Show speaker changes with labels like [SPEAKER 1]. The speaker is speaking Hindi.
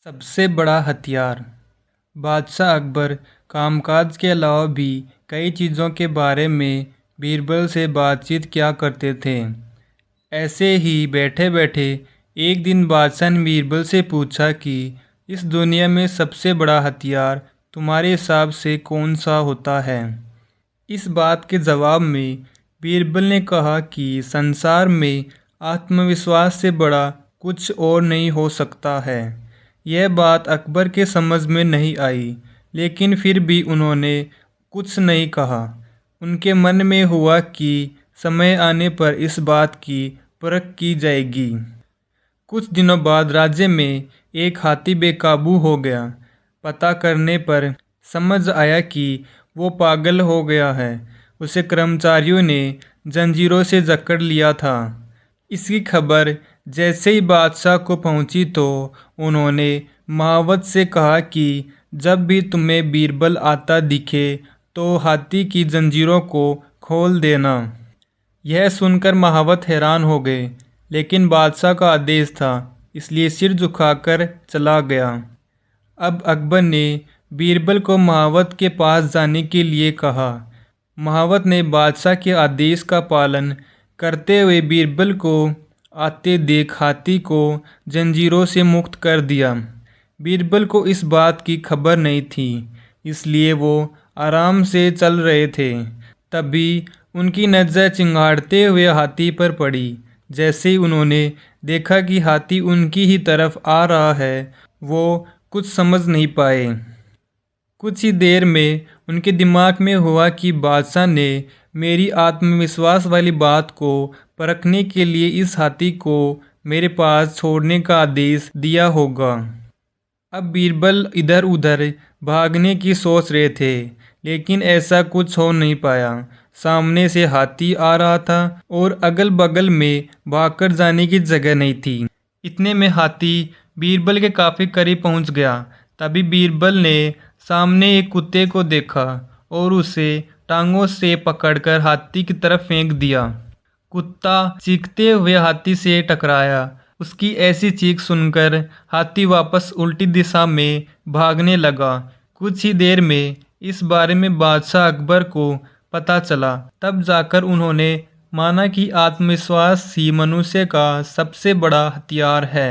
[SPEAKER 1] सबसे बड़ा हथियार। बादशाह अकबर कामकाज के अलावा भी कई चीज़ों के बारे में बीरबल से बातचीत किया करते थे। ऐसे ही बैठे बैठे एक दिन बादशाह ने बीरबल से पूछा कि इस दुनिया में सबसे बड़ा हथियार तुम्हारे हिसाब से कौन सा होता है। इस बात के जवाब में बीरबल ने कहा कि संसार में आत्मविश्वास से बड़ा कुछ और नहीं हो सकता है। यह बात अकबर के समझ में नहीं आई, लेकिन फिर भी उन्होंने कुछ नहीं कहा। उनके मन में हुआ कि समय आने पर इस बात की परख की जाएगी। कुछ दिनों बाद राज्य में एक हाथी बेकाबू हो गया। पता करने पर समझ आया कि वो पागल हो गया है। उसे कर्मचारियों ने जंजीरों से जकड़ लिया था। इसकी खबर जैसे ही बादशाह को पहुंची तो उन्होंने महावत से कहा कि जब भी तुम्हें बीरबल आता दिखे तो हाथी की जंजीरों को खोल देना। यह सुनकर महावत हैरान हो गए, लेकिन बादशाह का आदेश था, इसलिए सिर झुकाकर चला गया। अब अकबर ने बीरबल को महावत के पास जाने के लिए कहा। महावत ने बादशाह के आदेश का पालन करते हुए बीरबल को आते देख हाथी को जंजीरों से मुक्त कर दिया। बीरबल को इस बात की खबर नहीं थी, इसलिए वो आराम से चल रहे थे। तभी उनकी नज़र चिंगाड़ते हुए हाथी पर पड़ी। जैसे ही उन्होंने देखा कि हाथी उनकी ही तरफ आ रहा है, वो कुछ समझ नहीं पाए। कुछ ही देर में उनके दिमाग में हुआ कि बादशाह ने मेरी आत्मविश्वास वाली बात को परखने के लिए इस हाथी को मेरे पास छोड़ने का आदेश दिया होगा। अब बीरबल इधर उधर भागने की सोच रहे थे, लेकिन ऐसा कुछ हो नहीं पाया। सामने से हाथी आ रहा था और अगल बगल में भागकर जाने की जगह नहीं थी। इतने में हाथी बीरबल के काफ़ी करीब पहुंच गया। तभी बीरबल ने सामने एक कुत्ते को देखा और उसे टांगों से पकड़कर हाथी की तरफ फेंक दिया। कुत्ता चीखते हुए हाथी से टकराया। उसकी ऐसी चीख सुनकर हाथी वापस उल्टी दिशा में भागने लगा। कुछ ही देर में इस बारे में बादशाह अकबर को पता चला। तब जाकर उन्होंने माना कि आत्मविश्वास ही मनुष्य का सबसे बड़ा हथियार है।